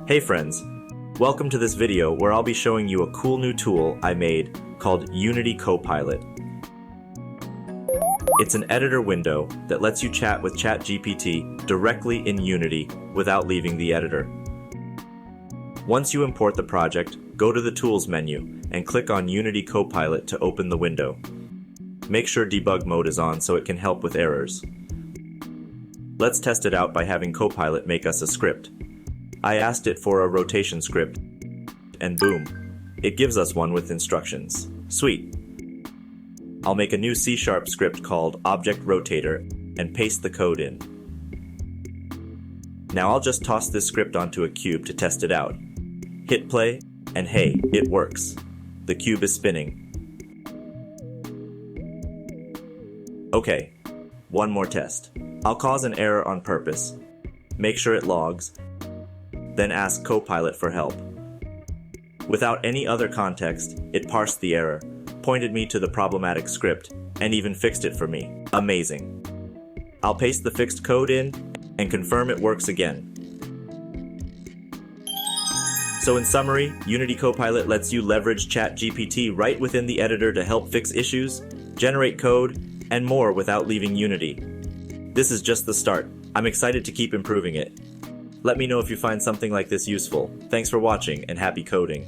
Hey friends, welcome to this video where I'll be showing you a cool new tool I made called Unity Copilot. It's an editor window that lets you chat with ChatGPT directly in Unity without leaving the editor. Once you import the project, go to the Tools menu and click on Unity Copilot to open the window. Make sure debug mode is on so it can help with errors. Let's test it out by having Copilot make us a script. I asked it for a rotation script, and boom, it gives us one with instructions. Sweet. I'll make a new C# script called Object Rotator and paste the code in. Now I'll just toss this script onto a cube to test it out. Hit play, and hey, it works. The cube is spinning. Okay, one more test. I'll cause an error on purpose. Make sure it logs, then ask Copilot for help. Without any other context, it parsed the error, pointed me to the problematic script, and even fixed it for me. Amazing. I'll paste the fixed code in and confirm it works again. So in summary, Unity Copilot lets you leverage ChatGPT right within the editor to help fix issues, generate code, and more without leaving Unity. This is just the start. I'm excited to keep improving it. Let me know if you find something like this useful. Thanks for watching and happy coding.